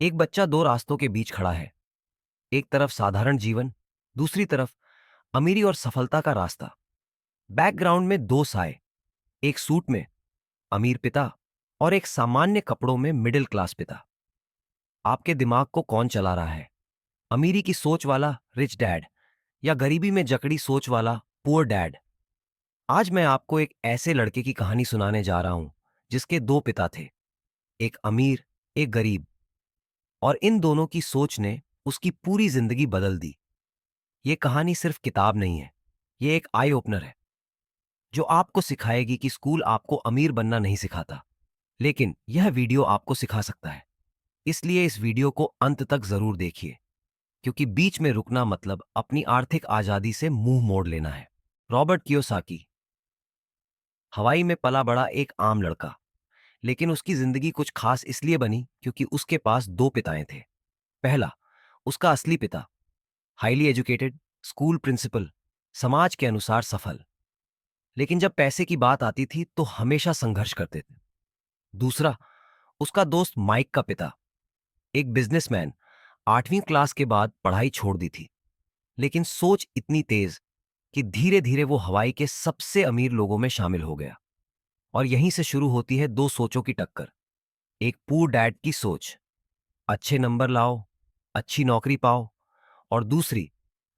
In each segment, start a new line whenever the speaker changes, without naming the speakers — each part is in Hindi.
एक बच्चा दो रास्तों के बीच खड़ा है। एक तरफ साधारण जीवन, दूसरी तरफ अमीरी और सफलता का रास्ता। बैकग्राउंड में दो साए, एक सूट में अमीर पिता और एक सामान्य कपड़ों में मिडिल क्लास पिता। आपके दिमाग को कौन चला रहा है? अमीरी की सोच वाला रिच डैड या गरीबी में जकड़ी सोच वाला पुअर डैड? आज मैं आपको एक ऐसे लड़के की कहानी सुनाने जा रहा हूं जिसके दो पिता थे, एक अमीर, एक गरीब, और इन दोनों की सोच ने उसकी पूरी जिंदगी बदल दी। ये कहानी सिर्फ किताब नहीं है, ये एक आई ओपनर है जो आपको सिखाएगी कि स्कूल आपको अमीर बनना नहीं सिखाता, लेकिन यह वीडियो आपको सिखा सकता है। इसलिए इस वीडियो को अंत तक जरूर देखिए, क्योंकि बीच में रुकना मतलब अपनी आर्थिक आजादी से मुंह मोड़ लेना है। रॉबर्ट कियोसाकी हवाई में पला बड़ा एक आम लड़का, लेकिन उसकी जिंदगी कुछ खास इसलिए बनी क्योंकि उसके पास दो पिताएं थे। पहला, उसका असली पिता, हाईली एजुकेटेड, स्कूल प्रिंसिपल, समाज के अनुसार सफल, लेकिन जब पैसे की बात आती थी तो हमेशा संघर्ष करते थे। दूसरा, उसका दोस्त माइक का पिता, एक बिजनेसमैन, 8वीं क्लास के बाद पढ़ाई छोड़ दी थी, लेकिन सोच इतनी तेज कि धीरे धीरे वो हवाई के सबसे अमीर लोगों में शामिल हो गया। और यहीं से शुरू होती है दो सोचों की टक्कर। एक पुअर डैड की सोच, अच्छे नंबर लाओ, अच्छी नौकरी पाओ, और दूसरी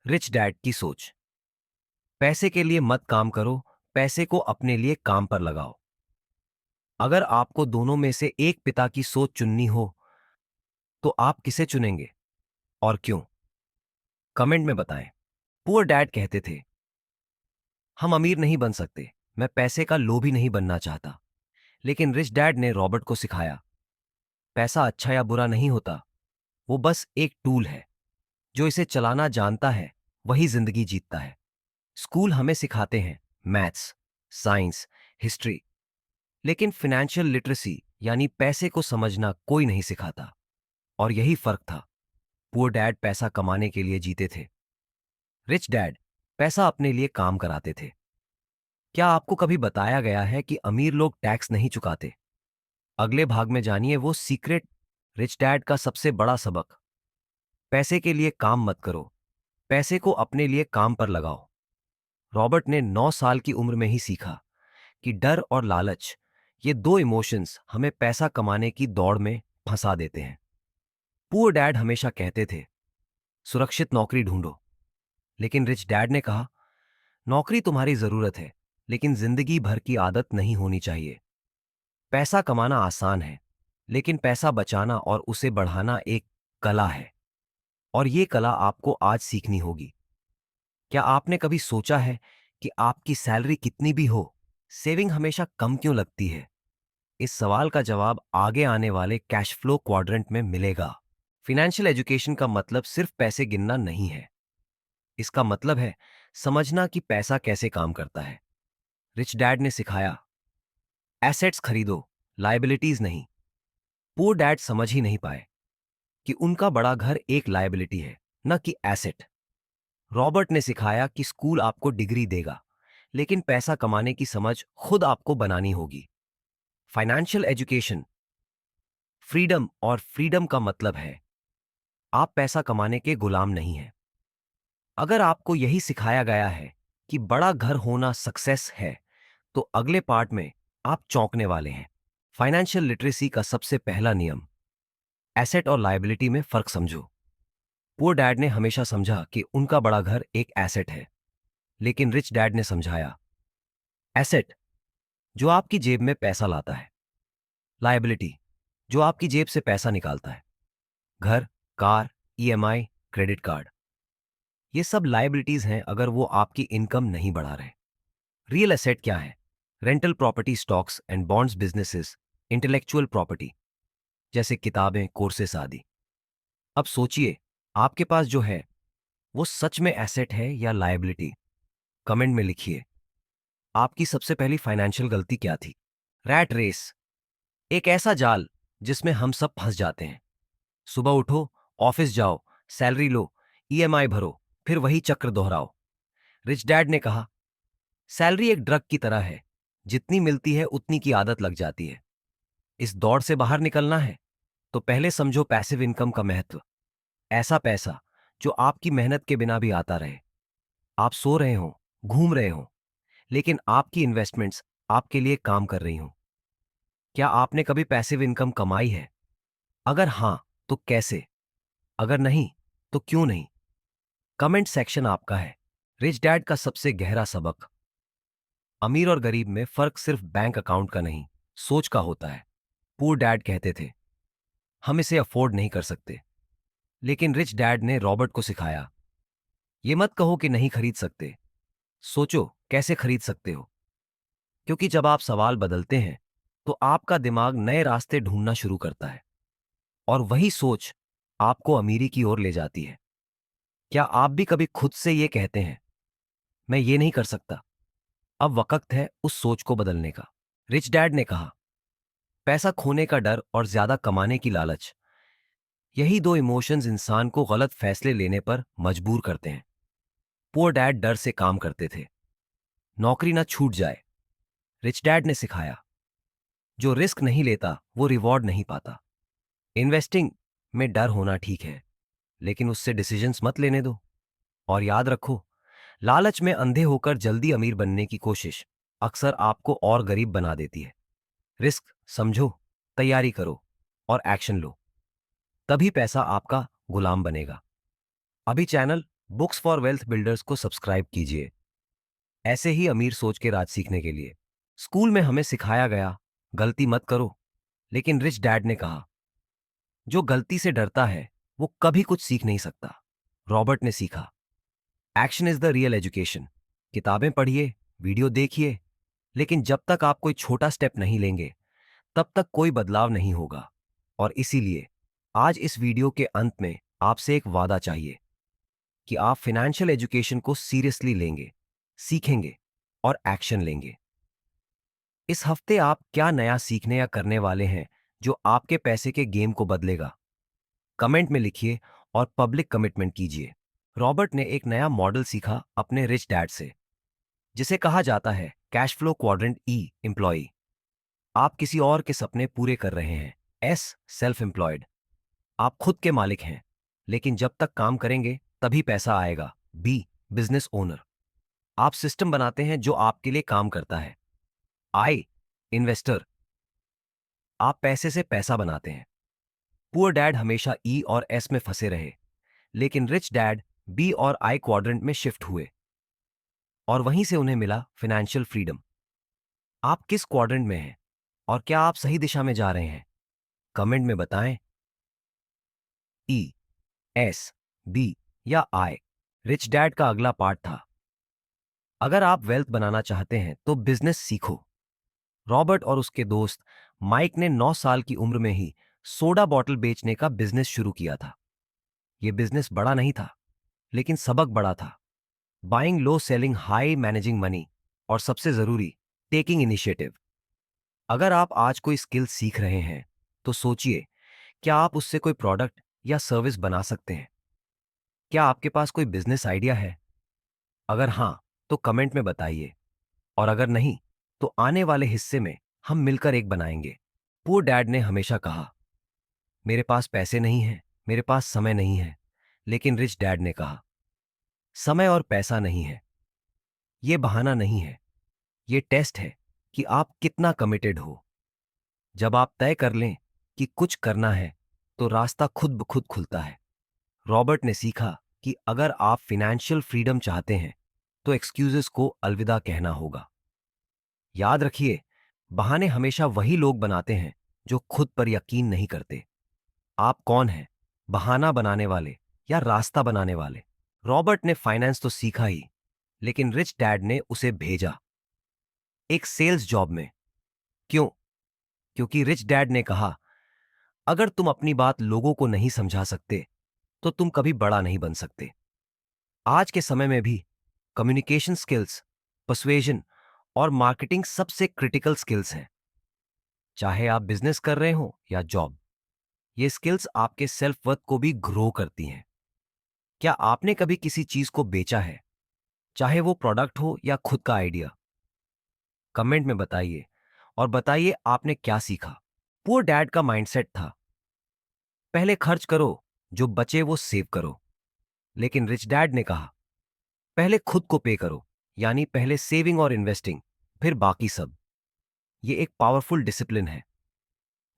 रिच डैड की सोच, पैसे के लिए मत काम करो, पैसे को अपने लिए काम पर लगाओ। अगर आपको दोनों में से एक पिता की सोच चुननी हो तो आप किसे चुनेंगे और क्यों? कमेंट में बताएं। पुअर डैड कहते थे, हम अमीर नहीं बन सकते, मैं पैसे का लोभी नहीं बनना चाहता। लेकिन रिच डैड ने रॉबर्ट को सिखाया, पैसा अच्छा या बुरा नहीं होता, वो बस एक टूल है। जो इसे चलाना जानता है वही जिंदगी जीतता है। स्कूल हमें सिखाते हैं मैथ्स, साइंस, हिस्ट्री, लेकिन फाइनेंशियल लिटरेसी यानी पैसे को समझना कोई नहीं सिखाता। और यही फर्क था। पुअर डैड पैसा कमाने के लिए जीते थे, रिच डैड पैसा अपने लिए काम कराते थे। क्या आपको कभी बताया गया है कि अमीर लोग टैक्स नहीं चुकाते? अगले भाग में जानिए वो सीक्रेट, रिच डैड का सबसे बड़ा सबक। पैसे के लिए काम मत करो, पैसे को अपने लिए काम पर लगाओ। रॉबर्ट ने 9 साल की उम्र में ही सीखा कि डर और लालच, ये दो इमोशंस हमें पैसा कमाने की दौड़ में फंसा देते हैं। पुअर डैड हमेशा कहते थे, सुरक्षित नौकरी ढूंढो, लेकिन रिच डैड ने कहा, नौकरी तुम्हारी जरूरत है, लेकिन जिंदगी भर की आदत नहीं होनी चाहिए। पैसा कमाना आसान है, लेकिन पैसा बचाना और उसे बढ़ाना एक कला है, और ये कला आपको आज सीखनी होगी। क्या आपने कभी सोचा है कि आपकी सैलरी कितनी भी हो, सेविंग हमेशा कम क्यों लगती है? इस सवाल का जवाब आगे आने वाले कैश फ्लो क्वाड्रेंट में मिलेगा। फाइनेंशियल एजुकेशन का मतलब सिर्फ पैसे गिनना नहीं है, इसका मतलब है समझना कि पैसा कैसे काम करता है। रिच डैड ने सिखाया, एसेट्स खरीदो, लायबिलिटीज नहीं। पुअर डैड समझ ही नहीं पाए कि उनका बड़ा घर एक लायबिलिटी है, न कि एसेट। रॉबर्ट ने सिखाया कि स्कूल आपको डिग्री देगा, लेकिन पैसा कमाने की समझ खुद आपको बनानी होगी। फाइनेंशियल एजुकेशन, फ्रीडम, और फ्रीडम का मतलब है आप पैसा कमाने के गुलाम नहीं हैं। अगर आपको यही सिखाया गया है कि बड़ा घर होना सक्सेस है, तो अगले पार्ट में आप चौंकने वाले हैं। फाइनेंशियल लिटरेसी का सबसे पहला नियम, एसेट और लायबिलिटी में फर्क समझो। पुअर डैड ने हमेशा समझा कि उनका बड़ा घर एक एसेट है, लेकिन रिच डैड ने समझाया, एसेट जो आपकी जेब में पैसा लाता है, लायबिलिटी जो आपकी जेब से पैसा निकालता है। घर, कार, ईएमआई, क्रेडिट कार्ड, ये सब लायबिलिटीज हैं अगर वो आपकी इनकम नहीं बढ़ा रहे। रियल एसेट क्या है? Rental property, stocks and bonds, businesses, intellectual property जैसे किताबें, कोर्सेस आदि। अब सोचिए, आपके पास जो है वो सच में एसेट है या लायबिलिटी? कमेंट में लिखिए। आपकी सबसे पहली फाइनेंशियल गलती क्या थी? रैट रेस, एक ऐसा जाल जिसमें हम सब फंस जाते हैं। सुबह उठो, ऑफिस जाओ, सैलरी लो, ईएमआई भरो, फिर वही चक्र दोहराओ। रिच डैड ने कहा, सैलरी एक ड्रग की तरह है, जितनी मिलती है उतनी की आदत लग जाती है। इस दौड़ से बाहर निकलना है तो पहले समझो पैसिव इनकम का महत्व। ऐसा पैसा जो आपकी मेहनत के बिना भी आता रहे। आप सो रहे हो, घूम रहे हो, लेकिन आपकी इन्वेस्टमेंट्स आपके लिए काम कर रही हो। क्या आपने कभी पैसिव इनकम कमाई है? अगर हां, तो कैसे? अगर नहीं, तो क्यों नहीं? कमेंट सेक्शन आपका है। रिच डैड का सबसे गहरा सबक। अमीर और गरीब में फर्क सिर्फ बैंक अकाउंट का नहीं, सोच का होता है। पुअर डैड कहते थे, हम इसे अफोर्ड नहीं कर सकते। लेकिन रिच डैड ने रॉबर्ट को सिखाया, ये मत कहो कि नहीं खरीद सकते, सोचो कैसे खरीद सकते हो। क्योंकि जब आप सवाल बदलते हैं, तो आपका दिमाग नए रास्ते ढूंढना शुरू करता है, और वही सोच आपको अमीरी की ओर ले जाती है। क्या आप भी कभी खुद से ये कहते हैं, मैं ये नहीं कर सकता? अब वक्त है उस सोच को बदलने का। रिच डैड ने कहा, पैसा खोने का डर और ज्यादा कमाने की लालच, यही दो इमोशंस इंसान को गलत फैसले लेने पर मजबूर करते हैं। पुअर डैड डर से काम करते थे, नौकरी ना छूट जाए। रिच डैड ने सिखाया, जो रिस्क नहीं लेता वो रिवॉर्ड नहीं पाता। इन्वेस्टिंग में डर होना ठीक है, लेकिन उससे डिसीजंस मत लेने दो। और याद रखो, लालच में अंधे होकर जल्दी अमीर बनने की कोशिश अक्सर आपको और गरीब बना देती है। रिस्क समझो, तैयारी करो और एक्शन लो, तभी पैसा आपका गुलाम बनेगा। अभी channel books for wealth builders को सब्सक्राइब कीजिए, ऐसे ही अमीर सोच के राज सीखने के लिए। स्कूल में हमें सिखाया गया, गलती मत करो, लेकिन रिच डैड ने कहा, जो गलती से डरता है वो कभी कुछ सीख नहीं सकता। रॉबर्ट ने सीखा, action is the real education. किताबें पढ़िए, वीडियो देखिए, लेकिन जब तक आप कोई छोटा स्टेप नहीं लेंगे, तब तक कोई बदलाव नहीं होगा। और इसीलिए आज इस वीडियो के अंत में आपसे एक वादा चाहिए कि आप फाइनेंशियल एजुकेशन को सीरियसली लेंगे, सीखेंगे और एक्शन लेंगे। इस हफ्ते आप क्या नया सीखने या करने वाले हैं जो आपके पैसे के गेम को बदलेगा? कमेंट में लिखिए और पब्लिक कमिटमेंट कीजिए। रॉबर्ट ने एक नया मॉडल सीखा अपने रिच डैड से, जिसे कहा जाता है कैश फ्लो क्वाड्रेंट। ई एम्प्लॉय, आप किसी और के सपने पूरे कर रहे हैं। एस सेल्फ एम्प्लॉयड, आप खुद के मालिक हैं, लेकिन जब तक काम करेंगे तभी पैसा आएगा। बी बिजनेस ओनर, आप सिस्टम बनाते हैं जो आपके लिए काम करता है। आई इन्वेस्टर, आप पैसे से पैसा बनाते हैं। पुअर डैड हमेशा ई और एस में फंसे रहे, लेकिन रिच डैड बी और आई क्वाड्रेंट में शिफ्ट हुए, और वहीं से उन्हें मिला फाइनेंशियल फ्रीडम। आप किस क्वाड्रेंट में हैं और क्या आप सही दिशा में जा रहे हैं? कमेंट में बताएं। ई, एस, बी या आई। रिच डैड का अगला पार्ट था, अगर आप वेल्थ बनाना चाहते हैं तो बिजनेस सीखो। रॉबर्ट और उसके दोस्त माइक ने 9 साल की उम्र में ही सोडा बॉटल बेचने का बिजनेस शुरू किया था। यह बिजनेस बड़ा नहीं था, लेकिन सबक बड़ा था। बाइंग लो, सेलिंग हाई, मैनेजिंग मनी, और सबसे जरूरी, टेकिंग इनिशिएटिव। अगर आप आज कोई स्किल सीख रहे हैं, तो सोचिए, क्या आप उससे कोई प्रोडक्ट या सर्विस बना सकते हैं? क्या आपके पास कोई बिजनेस आइडिया है? अगर हां, तो कमेंट में बताइए, और अगर नहीं, तो आने वाले हिस्से में हम मिलकर एक बनाएंगे। पुअर डैड ने हमेशा कहा, मेरे पास पैसे नहीं हैं, मेरे पास समय नहीं है। लेकिन रिच डैड ने कहा, समय और पैसा नहीं है, ये बहाना नहीं है, ये टेस्ट है कि आप कितना कमिटेड हो। जब आप तय कर लें कि कुछ करना है, तो रास्ता खुद ब खुद खुलता है। रॉबर्ट ने सीखा कि अगर आप फाइनेंशियल फ्रीडम चाहते हैं, तो एक्सक्यूजेस को अलविदा कहना होगा। याद रखिए, बहाने हमेशा वही लोग बनाते हैं जो खुद पर यकीन नहीं करते। आप कौन हैं, बहाना बनाने वाले या रास्ता बनाने वाले? रॉबर्ट ने फाइनेंस तो सीखा ही, लेकिन रिच डैड ने उसे भेजा एक सेल्स जॉब में। क्यों? क्योंकि रिच डैड ने कहा, अगर तुम अपनी बात लोगों को नहीं समझा सकते, तो तुम कभी बड़ा नहीं बन सकते। आज के समय में भी कम्युनिकेशन स्किल्स, पर्सुएजन और मार्केटिंग सबसे क्रिटिकल स्किल्स हैं। चाहे आप बिजनेस कर रहे हो या जॉब, ये स्किल्स आपके सेल्फ वर्थ को भी ग्रो करती हैं। क्या आपने कभी किसी चीज को बेचा है, चाहे वो प्रोडक्ट हो या खुद का आइडिया? कमेंट में बताइए, और बताइए आपने क्या सीखा। पुअर डैड का माइंडसेट था, पहले खर्च करो, जो बचे वो सेव करो। लेकिन रिच डैड ने कहा, पहले खुद को पे करो, यानी पहले सेविंग और इन्वेस्टिंग, फिर बाकी सब। ये एक पावरफुल डिसिप्लिन है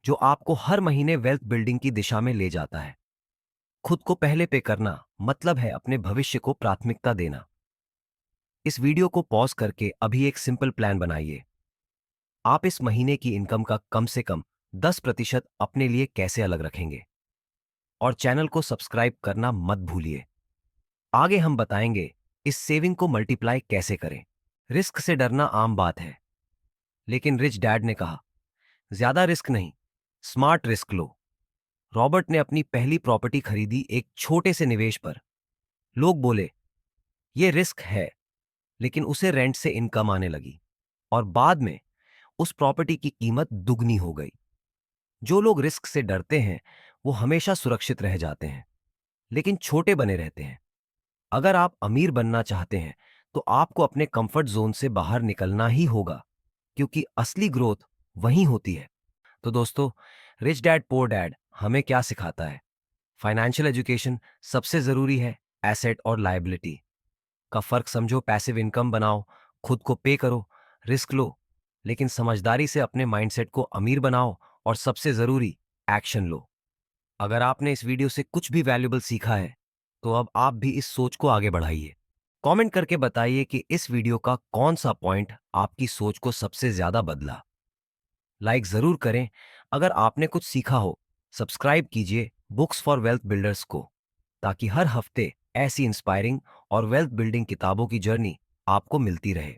जो आपको हर महीने वेल्थ बिल्डिंग की दिशा में ले जाता है। खुद को पहले पे करना मतलब है अपने भविष्य को प्राथमिकता देना। इस वीडियो को पॉज करके अभी एक सिंपल प्लान बनाइए। आप इस महीने की इनकम का कम से कम 10% अपने लिए कैसे अलग रखेंगे, और चैनल को सब्सक्राइब करना मत भूलिए। आगे हम बताएंगे इस सेविंग को मल्टीप्लाई कैसे करें। रिस्क से डरना आम बात है, लेकिन रिच डैड ने कहा, ज्यादा रिस्क नहीं, स्मार्ट रिस्क लो। रॉबर्ट ने अपनी पहली प्रॉपर्टी खरीदी एक छोटे से निवेश पर। लोग बोले, यह रिस्क है, लेकिन उसे रेंट से इनकम आने लगी और बाद में उस प्रॉपर्टी की कीमत दुगनी हो गई। जो लोग रिस्क से डरते हैं वो हमेशा सुरक्षित रह जाते हैं, लेकिन छोटे बने रहते हैं। अगर आप अमीर बनना चाहते हैं तो आपको अपने कंफर्ट जोन से बाहर निकलना ही होगा, क्योंकि असली ग्रोथ वहीं होती है। तो दोस्तों, रिच डैड पुअर डैड हमें क्या सिखाता है? फाइनेंशियल एजुकेशन सबसे जरूरी है। एसेट और लायबिलिटी का फर्क समझो, पैसिव इनकम बनाओ, खुद को पे करो, रिस्क लो, लेकिन समझदारी से अपने माइंडसेट को अमीर बनाओ, और सबसे जरूरी, एक्शन लो। अगर आपने इस वीडियो से कुछ भी वैल्यूबल सीखा है तो अब आप भी इस सोच को आगे बढ़ाइए। कमेंट करके बताइए कि इस वीडियो का कौन सा पॉइंट आपकी सोच को सबसे ज्यादा बदला। लाइक जरूर करें अगर आपने कुछ सीखा हो। सब्सक्राइब कीजिए बुक्स फॉर वेल्थ बिल्डर्स को, ताकि हर हफ्ते ऐसी इंस्पायरिंग और वेल्थ बिल्डिंग किताबों की जर्नी आपको मिलती रहे।